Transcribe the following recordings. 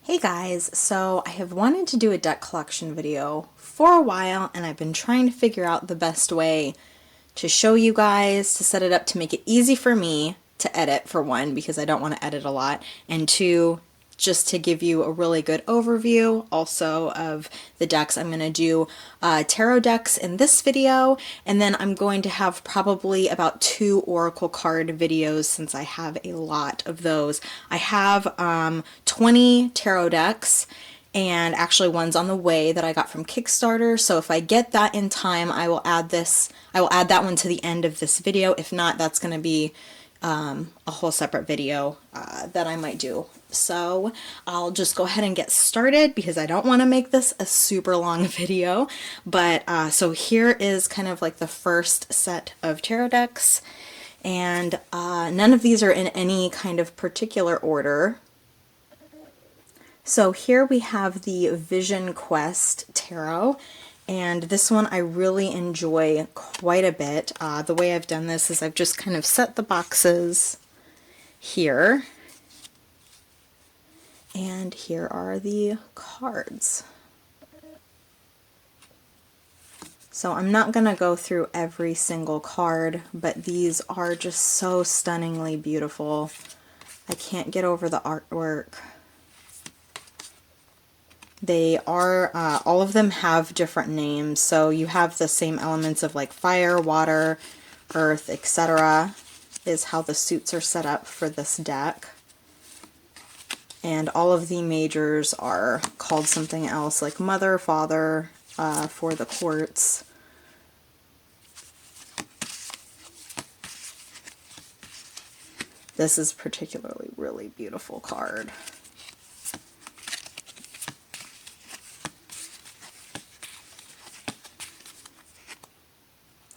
Hey guys, so I have wanted to do a deck collection video for a while and I've been trying to figure out the best way to show you guys, to set it up to make it easy for me to edit, for one, because I don't want to edit a lot, and two, just to give you a really good overview also of the decks. I'm going to do tarot decks in this video, and then I'm going to have probably about 2 oracle card videos since I have a lot of those. I have 20 tarot decks, and actually one's on the way that I got from Kickstarter, so if I get that in time, I will add that one to the end of this video. If not, that's going to be a whole separate video that I might do. So I'll just go ahead and get started because I don't want to make this a super long video. But so here is kind of like the first set of tarot decks, and none of these are in any kind of particular order. So here we have the Vision Quest Tarot, and this one I really enjoy quite a bit. The way I've done this is I've just kind of set the boxes here, and here are the cards. So I'm not going to go through every single card, but these are just so stunningly beautiful. I can't get over the artwork. They are, all of them have different names, so you have the same elements of like fire, water, earth, etc. is how the suits are set up for this deck. And all of the majors are called something else, like mother, father, for the quartz. This is particularly really beautiful card.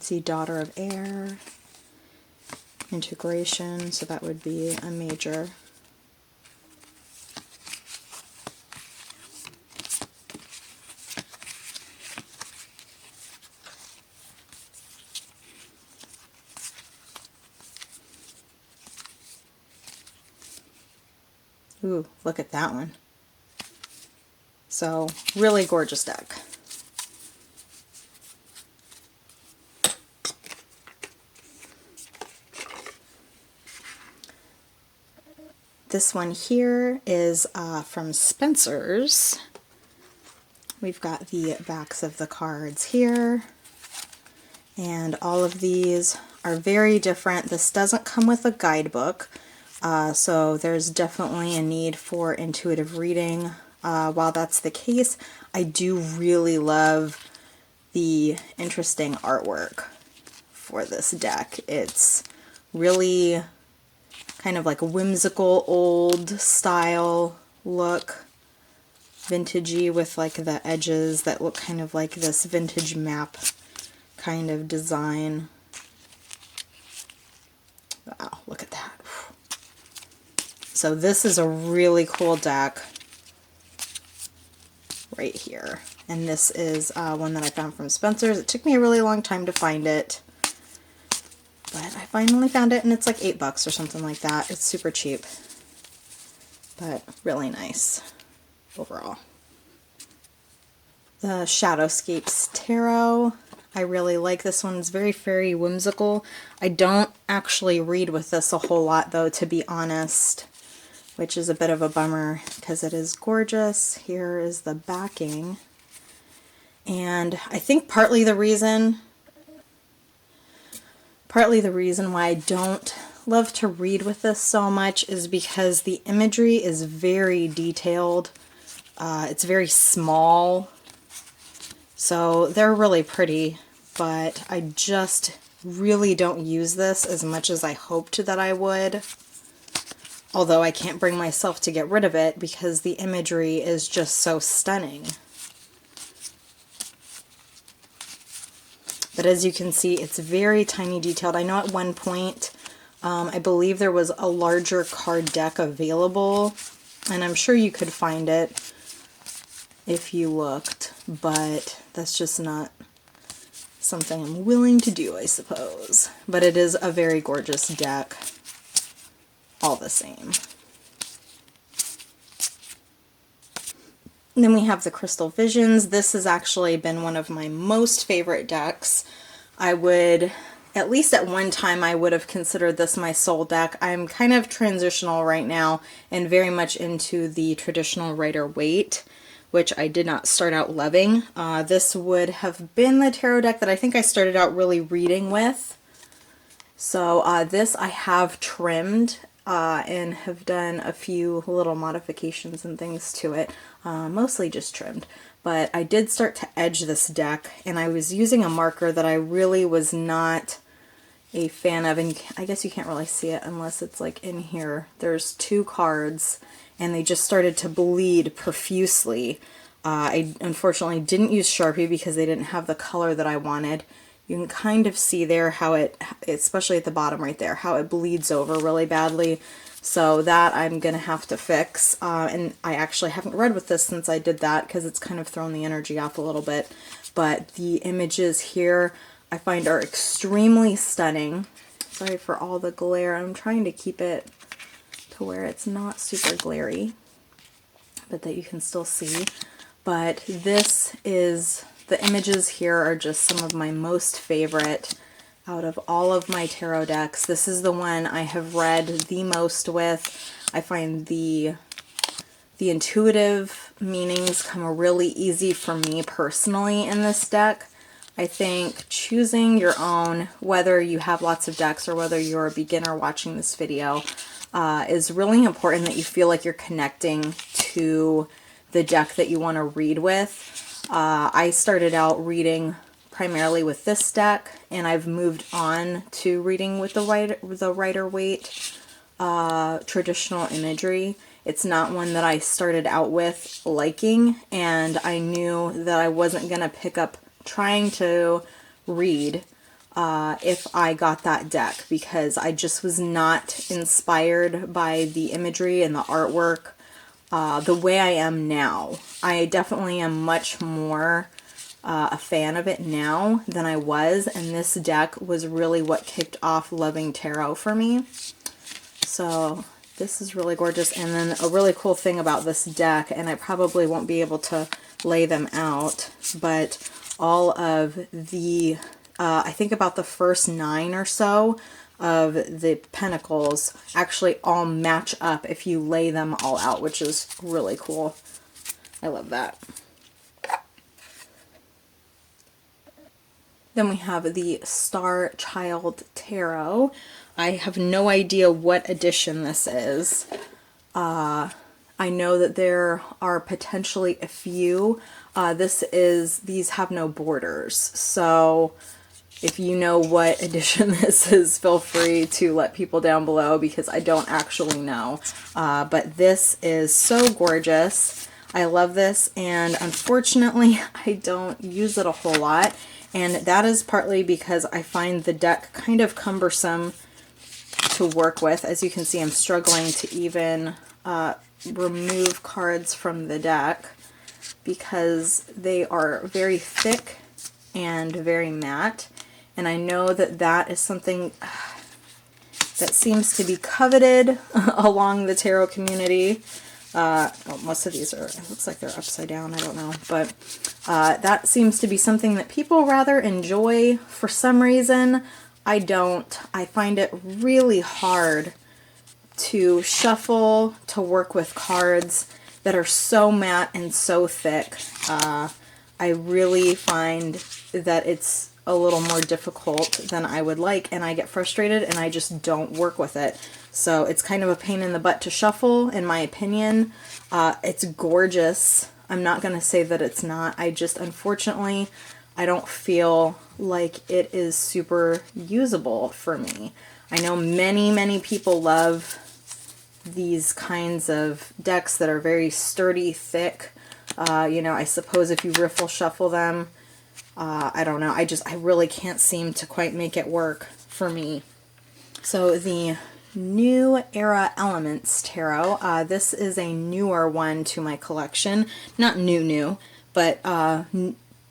See, Daughter of Air, Integration, so that would be a major. Ooh, look at that one. So, really gorgeous deck. This one here is from Spencer's. We've got the backs of the cards here, and all of these are very different. This doesn't come with a guidebook, so there's definitely a need for intuitive reading. While that's the case, I do really love the interesting artwork for this deck. It's really kind of like a whimsical old style look, vintagey, with like the edges that look kind of like this vintage map kind of design. Wow, look at that. So this is a really cool deck right here, and this is one that I found from Spencer's. It took me a really long time to find it, but I finally found it, and it's like $8 or something like that. It's super cheap, but really nice overall. The Shadowscapes Tarot. I really like this one. It's very fairy whimsical. I don't actually read with this a whole lot though, to be honest, which is a bit of a bummer because it is gorgeous. Here is the backing. And I think partly the reason why I don't love to read with this so much is because the imagery is very detailed. It's very small, so they're really pretty, but I just really don't use this as much as I hoped that I would. Although I can't bring myself to get rid of it because the imagery is just so stunning. But as you can see, it's very tiny detailed. I know at one point, I believe there was a larger card deck available, and I'm sure you could find it if you looked, but that's just not something I'm willing to do, I suppose. But it is a very gorgeous deck, all the same. And then we have the Crystal Visions. This has actually been one of my most favorite decks. I would, at least at one time, I would have considered this my soul deck. I'm kind of transitional right now and very much into the traditional Rider-Waite, which I did not start out loving. This would have been the tarot deck that I think I started out really reading with. So this I have trimmed and have done a few little modifications and things to it, mostly just trimmed. But I did start to edge this deck, and I was using a marker that I really was not a fan of, and I guess you can't really see it unless it's like in here. There's 2 cards, and they just started to bleed profusely. I unfortunately didn't use Sharpie because they didn't have the color that I wanted. You can kind of see there how it, especially at the bottom right there, how it bleeds over really badly. So that I'm going to have to fix. And I actually haven't read with this since I did that because it's kind of thrown the energy off a little bit. But the images here I find are extremely stunning. Sorry for all the glare. I'm trying to keep it to where it's not super glary, but that you can still see. But this is, the images here are just some of my most favorite out of all of my tarot decks. This is the one I have read the most with. I find the intuitive meanings come really easy for me personally in this deck. I think choosing your own, whether you have lots of decks or whether you're a beginner watching this video, is really important that you feel like you're connecting to the deck that you want to read with. I started out reading primarily with this deck, and I've moved on to reading with the Rider-Waite traditional imagery. It's not one that I started out with liking, and I knew that I wasn't going to pick up trying to read if I got that deck, because I just was not inspired by the imagery and the artwork the way I am now. I definitely am much more a fan of it now than I was, and this deck was really what kicked off loving tarot for me. So this is really gorgeous. And then a really cool thing about this deck, and I probably won't be able to lay them out, but all of the, I think about the first 9 or so of the pentacles actually all match up if you lay them all out, which is really cool. I love that. Then we have the Star Child Tarot. I have no idea what edition this is. I know that there are potentially a few. These have no borders. So if you know what edition this is, feel free to let people down below because I don't actually know. But this is so gorgeous. I love this, and unfortunately I don't use it a whole lot. And that is partly because I find the deck kind of cumbersome to work with. As you can see, I'm struggling to even remove cards from the deck because they are very thick and very matte. And I know that that is something that seems to be coveted along the tarot community. Most of these are, it looks like they're upside down, I don't know, but that seems to be something that people rather enjoy for some reason. I don't. I find it really hard to shuffle, to work with cards that are so matte and so thick. I really find that it's a little more difficult than I would like, and I get frustrated and I just don't work with it. So it's kind of a pain in the butt to shuffle, in my opinion. It's gorgeous. I'm not going to say that it's not. I just, unfortunately, I don't feel like it is super usable for me. I know many people love these kinds of decks that are very sturdy, thick. You know, I suppose if you riffle shuffle them, I don't know. I really can't seem to quite make it work for me. So the New Era Elements Tarot. This is a newer one to my collection. Not new, but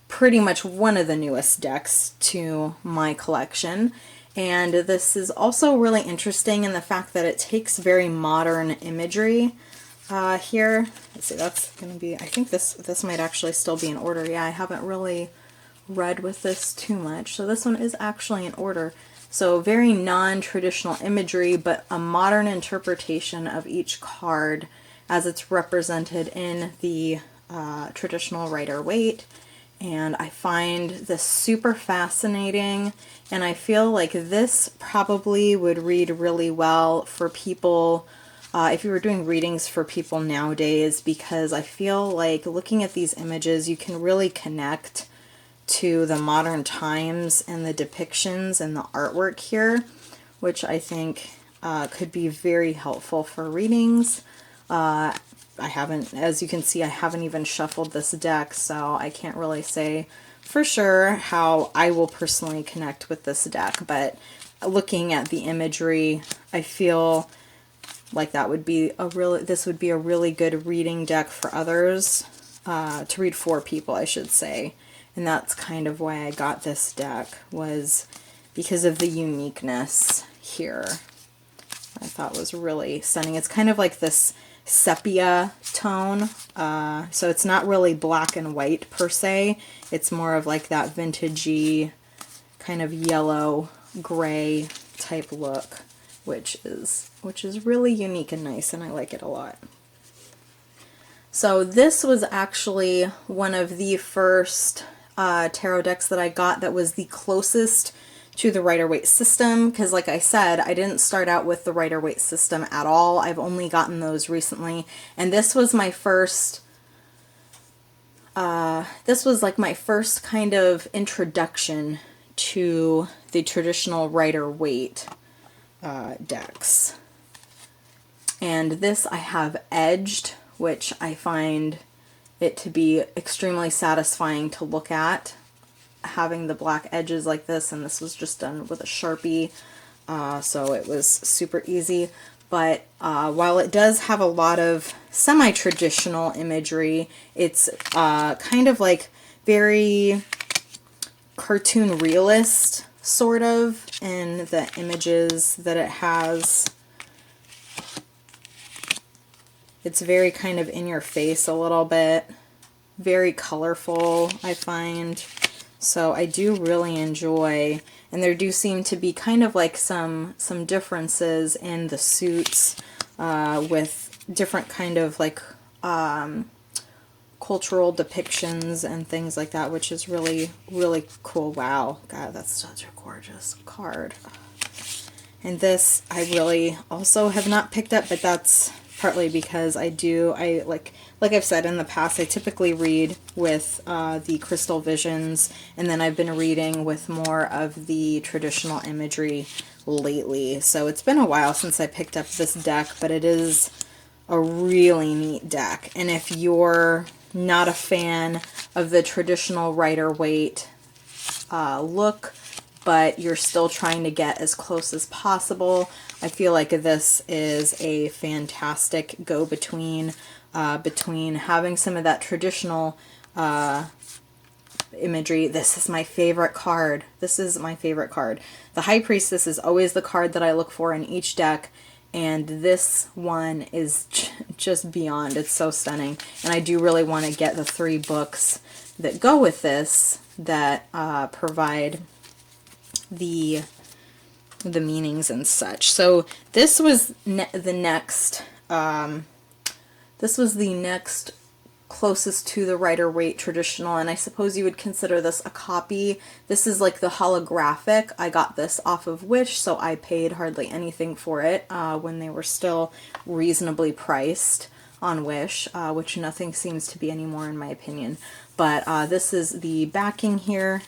pretty much one of the newest decks to my collection. And this is also really interesting in the fact that it takes very modern imagery. Here, let's see, that's going to be, I think this might actually still be in order. Yeah, I haven't really read with this too much. So this one is actually in order. So very non-traditional imagery, but a modern interpretation of each card as it's represented in the traditional Rider-Waite. And I find this super fascinating, and I feel like this probably would read really well for people if you were doing readings for people nowadays, because I feel like looking at these images, you can really connect to the modern times and the depictions and the artwork here, which I think could be very helpful for readings. I haven't, as you can see, I haven't even shuffled this deck, so I can't really say for sure how I will personally connect with this deck, but looking at the imagery, I feel like that would be this would be a really good reading deck for others, to read for people, I should say. And that's kind of why I got this deck, was because of the uniqueness here. I thought was really stunning. It's kind of like this sepia tone, so it's not really black and white per se. It's more of like that vintagey kind of yellow gray type look, which is really unique and nice, and I like it a lot. So this was actually one of the first tarot decks that I got that was the closest to the Rider-Waite system, because like I said, I didn't start out with the Rider-Waite system at all. I've only gotten those recently, and this was my first this was like my first kind of introduction to the traditional Rider-Waite decks. And this I have edged, which I find it to be extremely satisfying to look at, having the black edges like this, and this was just done with a Sharpie, so it was super easy. But while it does have a lot of semi-traditional imagery, it's kind of like very cartoon realist, sort of, in the images that it has. It's very kind of in your face a little bit, very colorful, I find. So I do really enjoy, and there do seem to be kind of like some differences in the suits with different kind of like cultural depictions and things like that, which is really, really cool. Wow, God, that's such a gorgeous card. And this I really also have not picked up, but that's partly because I like I've said in the past, I typically read with the crystal visions, and then I've been reading with more of the traditional imagery lately. So it's been a while since I picked up this deck, but it is a really neat deck. And if you're not a fan of the traditional Rider-Waite look, but you're still trying to get as close as possible, I feel like this is a fantastic go-between between having some of that traditional imagery. This is my favorite card. This is my favorite card. The High Priestess is always the card that I look for in each deck, and this one is just beyond. It's so stunning, and I do really want to get the 3 books that go with this that provide the meanings and such. So this was the next closest to the Rider-Waite traditional, and I suppose you would consider this a copy. This is like the holographic. I got this off of Wish, so I paid hardly anything for it when they were still reasonably priced on Wish, which nothing seems to be anymore in my opinion. But this is the backing here.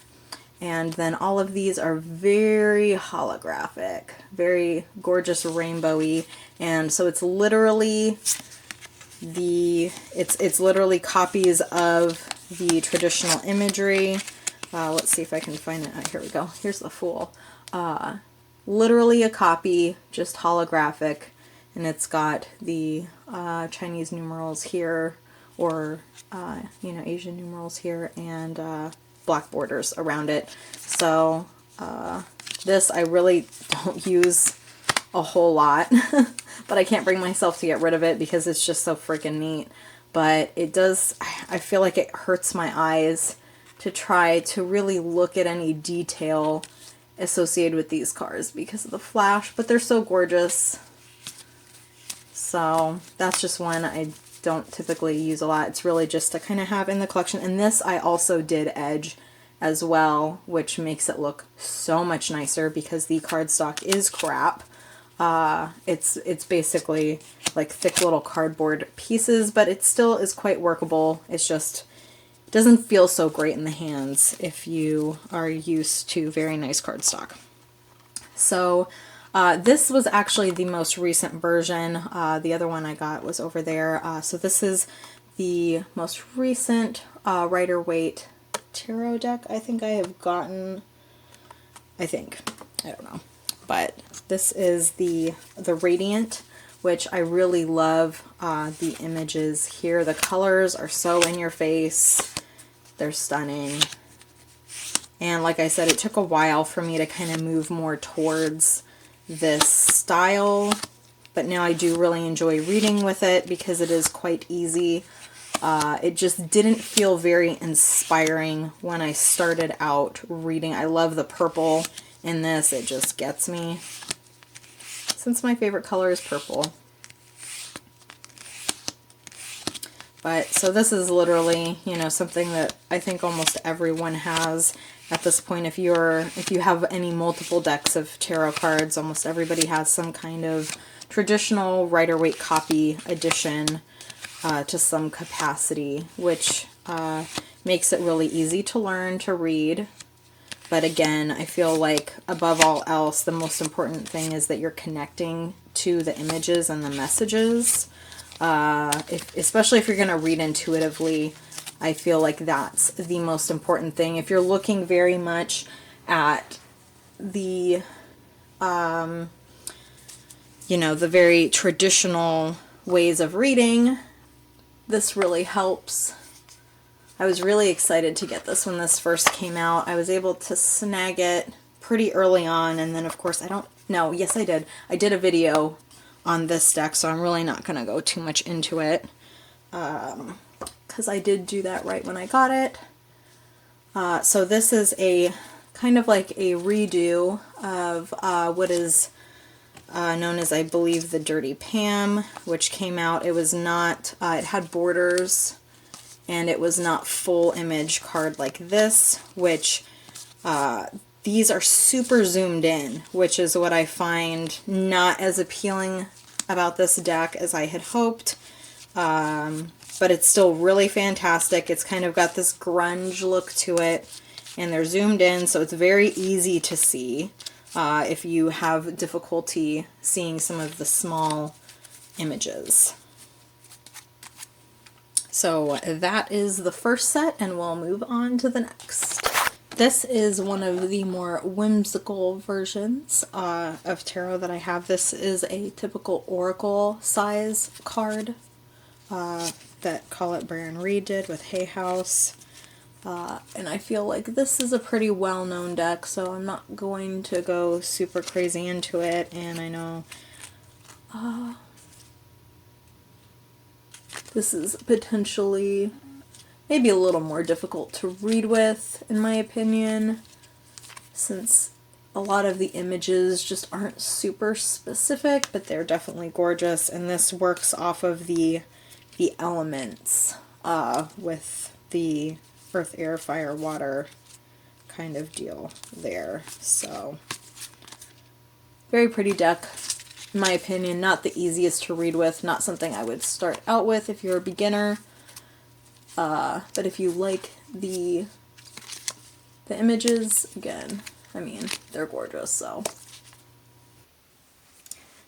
And then all of these are very holographic, very gorgeous rainbowy, and so it's literally it's literally copies of the traditional imagery. Let's see if I can find it. Here we go. Here's the Fool. Literally a copy, just holographic, and it's got the Chinese numerals here, or you know, Asian numerals here, and black borders around it. So this I really don't use a whole lot, but I can't bring myself to get rid of it because it's just so freaking neat. But it does, I feel like it hurts my eyes to try to really look at any detail associated with these cards because of the flash, but they're so gorgeous. So that's just one I don't typically use a lot. It's really just to kind of have in the collection. And this I also did edge as well, which makes it look so much nicer because the cardstock is crap. It's basically like thick little cardboard pieces, but it still is quite workable. It's just, it doesn't feel so great in the hands if you are used to very nice cardstock. So this was actually the most recent version. The other one I got was over there. So this is the most recent Rider-Waite tarot deck I think I have gotten. I don't know. But this is the Radiant, which I really love the images here. The colors are so in your face. They're stunning. And like I said, it took a while for me to kind of move more towards this style, but now I do really enjoy reading with it because it is quite easy. It just didn't feel very inspiring when I started out reading. I love the purple in this. It just gets me, since my favorite color is purple. But so this is literally, you know, something that I think almost everyone has at this point. If you have any multiple decks of tarot cards, almost everybody has some kind of traditional Rider-Waite copy edition to some capacity, which makes it really easy to learn to read. But again, I feel like above all else, the most important thing is that you're connecting to the images and the messages. Especially if you're going to read intuitively, I feel like that's the most important thing. If you're looking very much at the, you know, the very traditional ways of reading, this really helps. I was really excited to get this when this first came out. I was able to snag it pretty early on, and then of course yes I did. I did a video on this deck, so I'm really not going to go too much into it, because I did do that right when I got it. So this is a kind of like a redo of what is known as, I believe, the Dirty Pam, which came out. It was not, it had borders, and it was not full image card like this, which these are super zoomed in, which is what I find not as appealing about this deck as I had hoped. But it's still really fantastic. It's kind of got this grunge look to it, and they're zoomed in, so it's very easy to see if you have difficulty seeing some of the small images. So that is the first set, and we'll move on to the next. This is one of the more whimsical versions of tarot that I have. This is a typical oracle size card that Colette Baron Reed did with Hay House. And I feel like this is a pretty well-known deck, so I'm not going to go super crazy into it. And I know this is potentially maybe a little more difficult to read with, in my opinion, since a lot of the images just aren't super specific, but they're definitely gorgeous. And this works off of the elements with the earth, air, fire, water kind of deal there. So very pretty deck, in my opinion. Not the easiest to read with, not something I would start out with if you're a beginner. But if you like the images, again, I mean, they're gorgeous.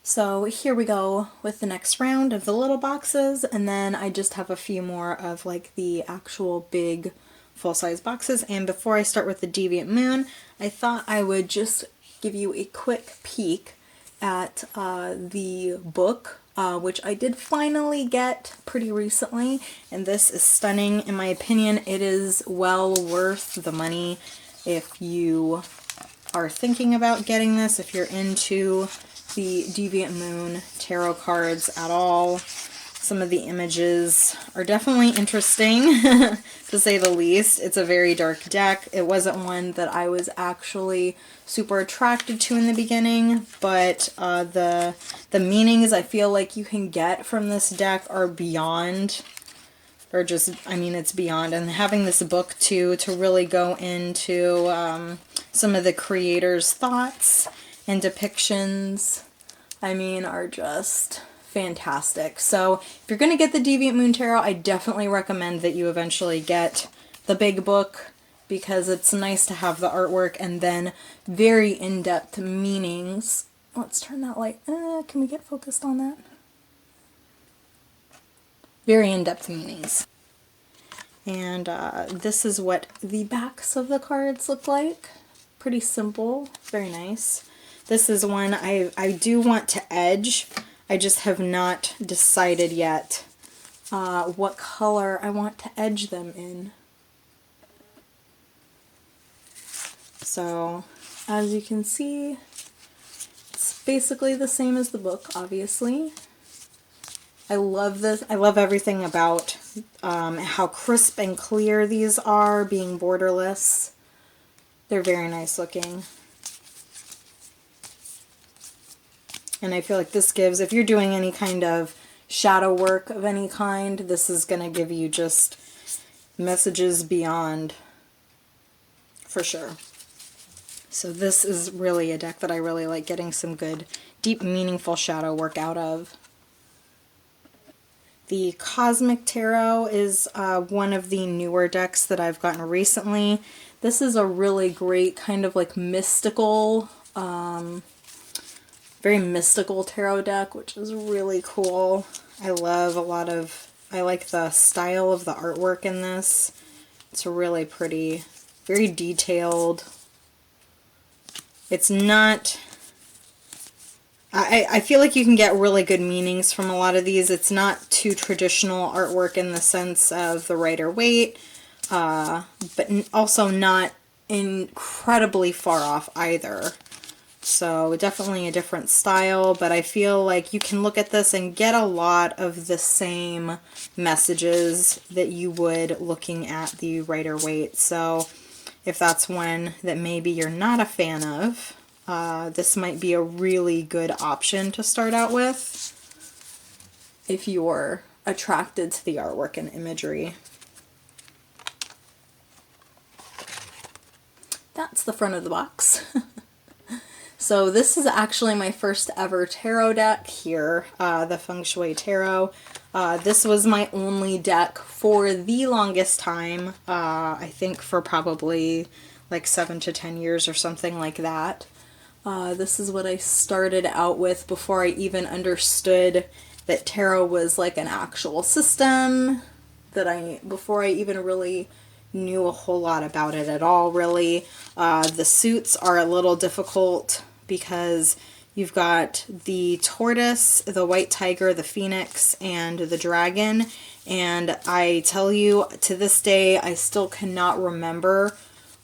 So here we go with the next round of the little boxes, and then I just have a few more of like the actual big full-size boxes. And before I start with the Deviant Moon, I thought I would just give you a quick peek at the book, which I did finally get pretty recently, and this is stunning. In my opinion, it is well worth the money if you are thinking about getting this, if you're into the Deviant Moon tarot cards at all. Some of the images are definitely interesting, to say the least. It's a very dark deck. It wasn't one that I was actually super attracted to in the beginning, but the meanings I feel like you can get from this deck are beyond, or just, I mean, it's beyond. And having this book, too, to really go into some of the creators' thoughts and depictions, I mean, are just fantastic. So if you're going to get the Deviant Moon Tarot, I definitely recommend that you eventually get the big book, because it's nice to have the artwork and then very in-depth meanings. Let's turn that light. Can we get focused on that? Very in-depth meanings. And this is what the backs of the cards look like. Pretty simple, very nice. This is one I do want to edge. I just have not decided yet what color I want to edge them in. So, as you can see, it's basically the same as the book, obviously. I love this. I love everything about how crisp and clear these are, being borderless. They're very nice looking. And I feel like this gives, if you're doing any kind of shadow work of any kind, this is going to give you just messages beyond, for sure. So this is really a deck that I really like getting some good, deep, meaningful shadow work out of. The Cosmic Tarot is one of the newer decks that I've gotten recently. This is a really great kind of like mystical, very mystical tarot deck, which is really cool. I love I like the style of the artwork in this. It's really pretty, very detailed. It's not, I feel like you can get really good meanings from a lot of these. It's not too traditional artwork in the sense of the Rider-Waite, but also not incredibly far off either. So definitely a different style, but I feel like you can look at this and get a lot of the same messages that you would looking at the Rider-Waite. So if that's one that maybe you're not a fan of, this might be a really good option to start out with if you're attracted to the artwork and imagery. That's the front of the box. So this is actually my first ever tarot deck here, the Feng Shui Tarot. This was my only deck for the longest time, I think for probably like 7 to 10 years or something like that. This is what I started out with before I even understood that tarot was like an actual system, before I even really knew a whole lot about it at all, really. The suits are a little difficult because you've got the tortoise, the white tiger, the phoenix, and the dragon. And I tell you, to this day, I still cannot remember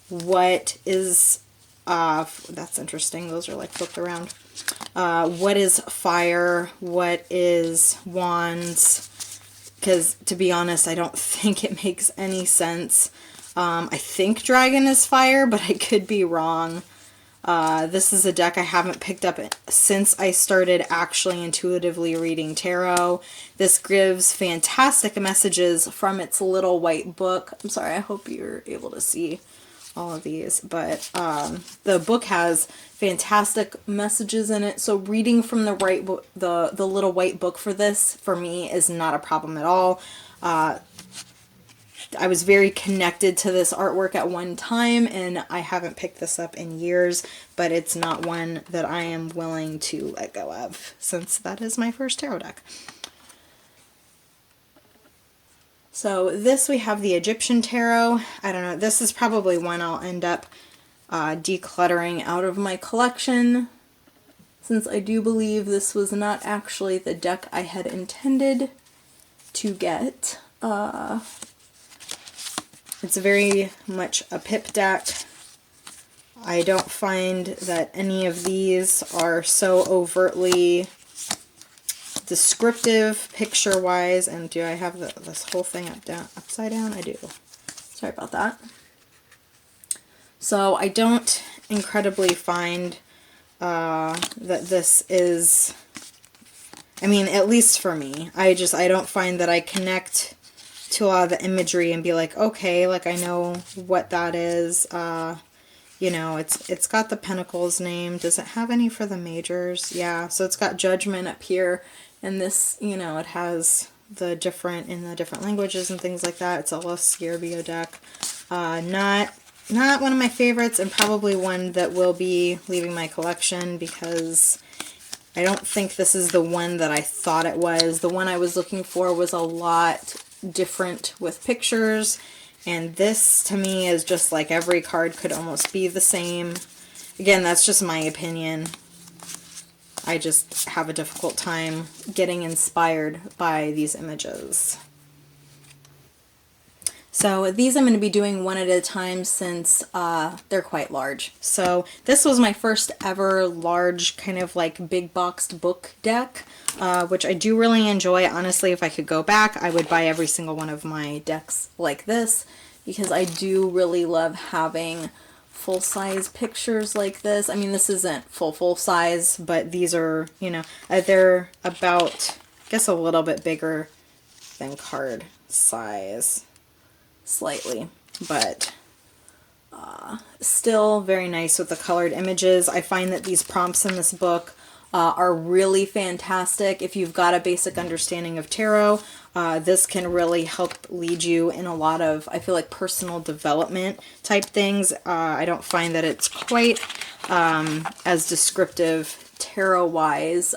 what is, that's interesting, those are like flipped around. What is fire, what is wands, because to be honest, I don't think it makes any sense. I think dragon is fire, but I could be wrong. This is a deck I haven't picked up since I started actually intuitively reading tarot. This gives fantastic messages from its little white book. I'm sorry, I hope you're able to see all of these, but the book has fantastic messages in it, so reading from the the little white book for this, for me, is not a problem at all. I was very connected to this artwork at one time, and I haven't picked this up in years, but it's not one that I am willing to let go of, since that is my first tarot deck. So this, we have the Egyptian Tarot. I don't know, this is probably one I'll end up decluttering out of my collection, since I do believe this was not actually the deck I had intended to get. It's very much a pip deck. I don't find that any of these are so overtly descriptive picture-wise. And do I have this whole thing upside down? I do. Sorry about that. So I don't incredibly find that this is, I mean, at least for me, I don't find that I connect to a lot of the imagery and be like, okay, like I know what that is. You know, it's got the Pentacles name. Does it have any for the majors? Yeah, so it's got Judgment up here, and this, you know, it has the different, in the different languages and things like that. It's a La Scarabeo deck. Not one of my favorites, and probably one that will be leaving my collection because I don't think this is the one that I thought it was. The one I was looking for was a lot different with pictures, and this to me is just like every card could almost be the same. Again, that's just my opinion. I just have a difficult time getting inspired by these images. So these I'm going to be doing one at a time since they're quite large. So this was my first ever large kind of like big boxed book deck, which I do really enjoy. Honestly, if I could go back, I would buy every single one of my decks like this because I do really love having full-size pictures like this. I mean, this isn't full size, but these are, you know, they're about, I guess, a little bit bigger than card size. Slightly, but still very nice with the colored images. I find that these prompts in this book are really fantastic. If you've got a basic understanding of tarot, this can really help lead you in a lot of, I feel like, personal development type things. I don't find that it's quite as descriptive tarot-wise,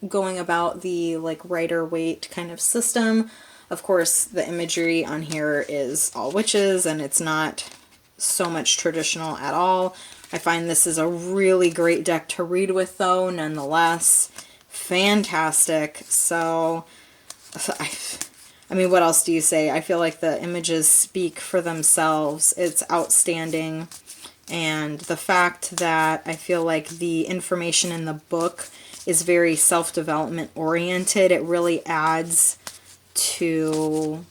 going about the like Rider-Waite kind of system. Of course, the imagery on here is all witches, and it's not so much traditional at all. I find this is a really great deck to read with, though, nonetheless. Fantastic. So, I mean, what else do you say? I feel like the images speak for themselves. It's outstanding. And the fact that I feel like the information in the book is very self-development oriented, it really adds to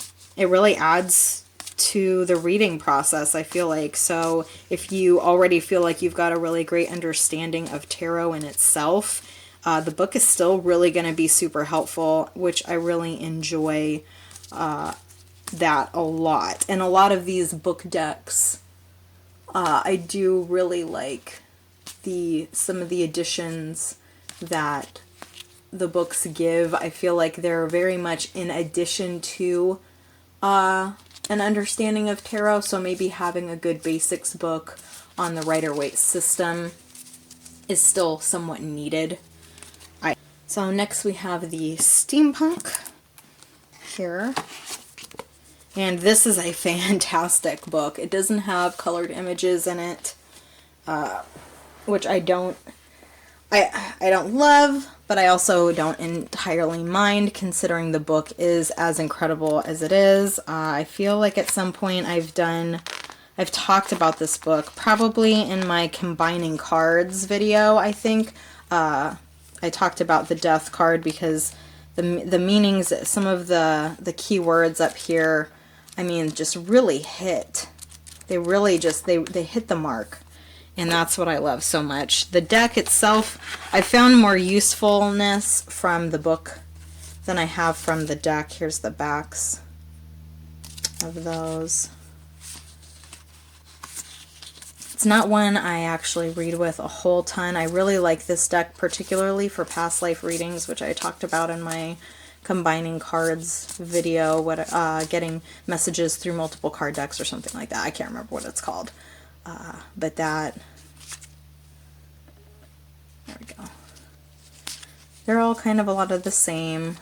the reading process, I feel like. So if you already feel like you've got a really great understanding of tarot in itself, the book is still really going to be super helpful, which I really enjoy that a lot. And a lot of these book decks, I do really like some of the additions that the books give. I feel like they're very much in addition to an understanding of tarot, so maybe having a good basics book on the Rider-Waite system is still somewhat needed. So next we have the Steampunk here, and this is a fantastic book. It doesn't have colored images in it, which I don't love, but I also don't entirely mind, considering the book is as incredible as it is. I feel like at some point I've talked about this book, probably in my combining cards video, I think. I talked about the death card because the meanings, some of the keywords up here, I mean, just really hit. They really just, they hit the mark. And that's what I love so much. The deck itself, I found more usefulness from the book than I have from the deck. Here's the backs of those. It's not one I actually read with a whole ton. I really like this deck particularly for past life readings, which I talked about in my combining cards video, getting messages through multiple card decks or something like that. I can't remember what it's called. But that, there we go. They're all kind of a lot of the same,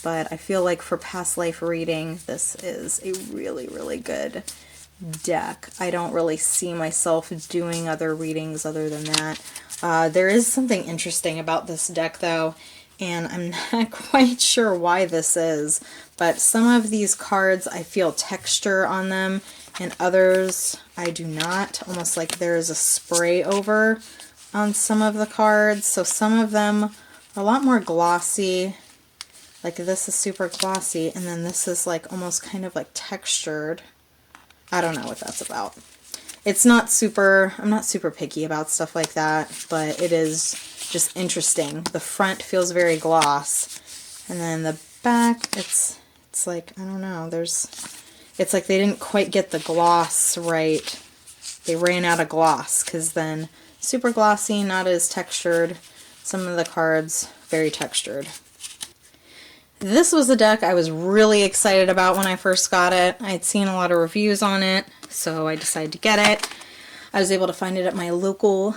but I feel like for past life reading, this is a really, really good deck. I don't really see myself doing other readings other than that. There is something interesting about this deck, though, and I'm not quite sure why this is, but some of these cards I feel texture on them and others I do not, almost like there is a spray over on some of the cards. So some of them are a lot more glossy, like this is super glossy, and then this is like almost kind of like textured. I don't know what that's about. It's not super, I'm not super picky about stuff like that, but it is just interesting. The front feels very gloss, and then the back, it's like, I don't know, it's like they didn't quite get the gloss right. They ran out of gloss, because then super glossy, not as textured. Some of the cards, very textured. This was a deck I was really excited about when I first got it. I had seen a lot of reviews on it, so I decided to get it. I was able to find it at my local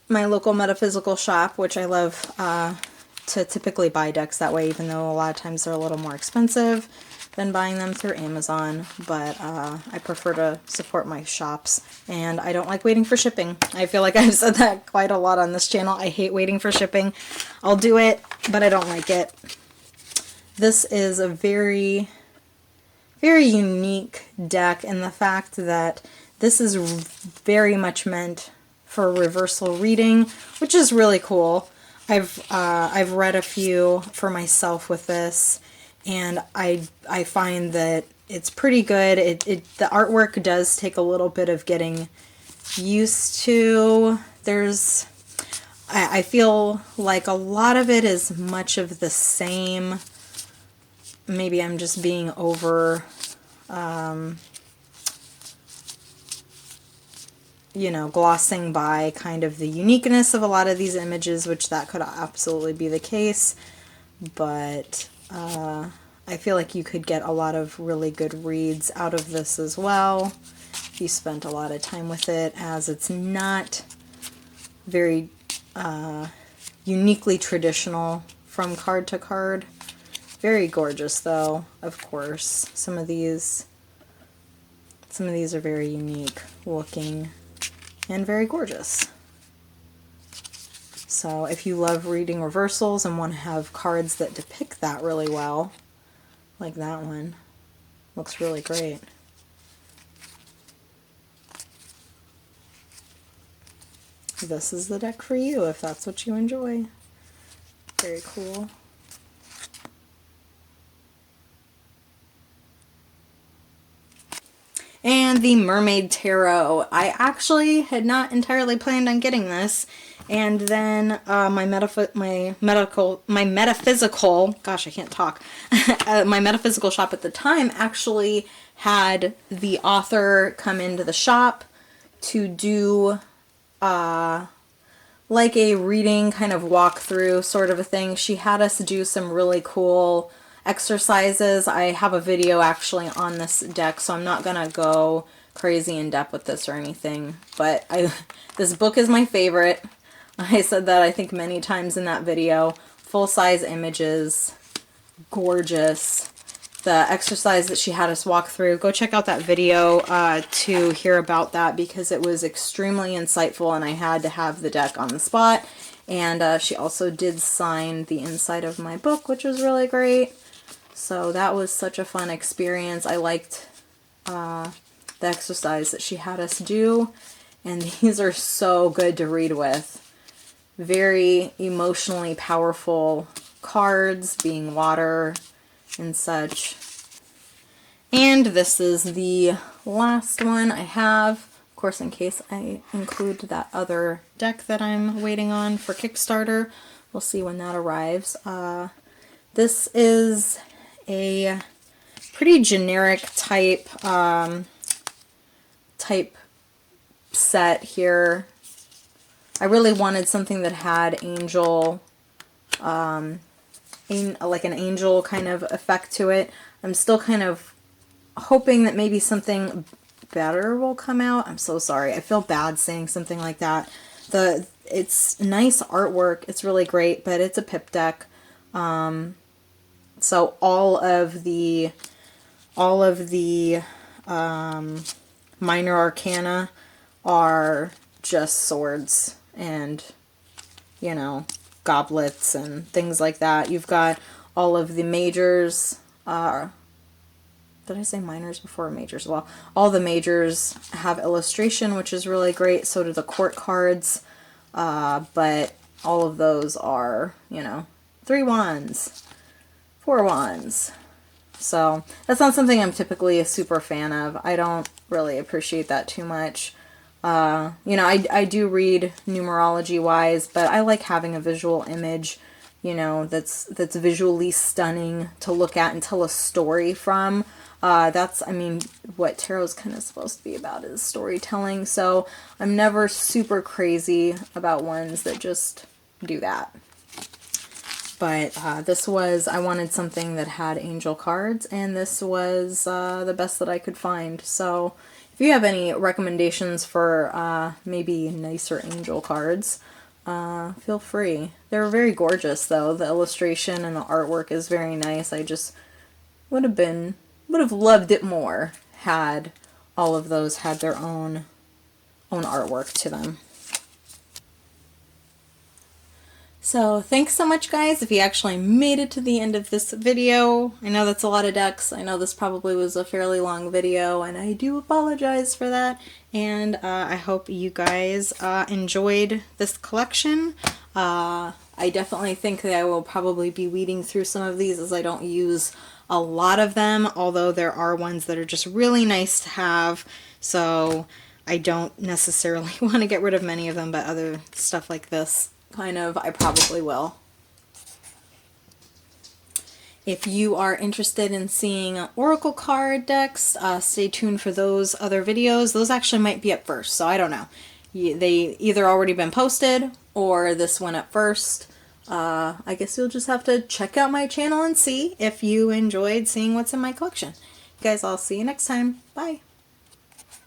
metaphysical shop, which I love to typically buy decks that way, even though a lot of times they're a little more expensive than buying them through Amazon. But I prefer to support my shops, and I don't like waiting for shipping. I feel like I've said that quite a lot on this channel. I hate waiting for shipping. I'll do it, but I don't like it. This is a very, very unique deck in the fact that this is very much meant for reversal reading, which is really cool. I've read a few for myself with this, and I find that it's pretty good. The artwork does take a little bit of getting used to. I feel like a lot of it is much of the same. Maybe I'm just being over, you know, glossing by kind of the uniqueness of a lot of these images, which that could absolutely be the case. But I feel like you could get a lot of really good reads out of this as well if you spent a lot of time with it, as it's not very uniquely traditional from card to card. Very gorgeous though, of course. Some of these are very unique looking and very gorgeous. So if you love reading reversals and want to have cards that depict that really well, like that one, looks really great. This is the deck for you if that's what you enjoy. Very cool. And the Mermaid Tarot. I actually had not entirely planned on getting this, and then my metaphysical, gosh, I can't talk. My metaphysical shop at the time actually had the author come into the shop to do like a reading kind of walkthrough sort of a thing. She had us do some really cool exercises. I have a video actually on this deck, so I'm not gonna go crazy in depth with this or anything, but this book is my favorite. I said that I think many times in that video. Full-size images, gorgeous. The exercise that she had us walk through, go check out that video to hear about that, because it was extremely insightful and I had to have the deck on the spot. And she also did sign the inside of my book, which was really great. So that was such a fun experience. I liked the exercise that she had us do, and these are so good to read with. Very emotionally powerful cards, being water and such. And this is the last one I have, of course, in case I include that other deck that I'm waiting on for Kickstarter. We'll see when that arrives. This is a pretty generic type set here. I really wanted something that had angel, like an angel kind of effect to it. I'm still kind of hoping that maybe something better will come out. I'm so sorry. I feel bad saying something like that. It's nice artwork. It's really great, but it's a pip deck. So all of the minor arcana are just swords and, you know, goblets and things like that. You've got all of the majors. Did I say minors before majors? Well, all the majors have illustration, which is really great. So do the court cards. But all of those are, you know, 3 wands, 4 wands. So that's not something I'm typically a super fan of. I don't really appreciate that too much. You know, I do read numerology wise, but I like having a visual image, you know, that's visually stunning to look at and tell a story from. That's, I mean, what tarot's kind of supposed to be about is storytelling. So I'm never super crazy about ones that just do that. But this was, I wanted something that had angel cards, and this was the best that I could find. So if you have any recommendations for maybe nicer angel cards, feel free. They're very gorgeous, though. The illustration and the artwork is very nice. I just would have loved it more had all of those had their own artwork to them. So thanks so much, guys, if you actually made it to the end of this video. I know that's a lot of decks. I know this probably was a fairly long video, and I do apologize for that. And I hope you guys enjoyed this collection. I definitely think that I will probably be weeding through some of these as I don't use a lot of them, although there are ones that are just really nice to have. So I don't necessarily want to get rid of many of them, but other stuff like this, kind of, I probably will. If you are interested in seeing oracle card decks, stay tuned for those other videos. Those actually might be up first, so I don't know. They either already been posted or this one up first. I guess you'll just have to check out my channel and see if you enjoyed seeing what's in my collection. You guys, I'll see you next time. Bye.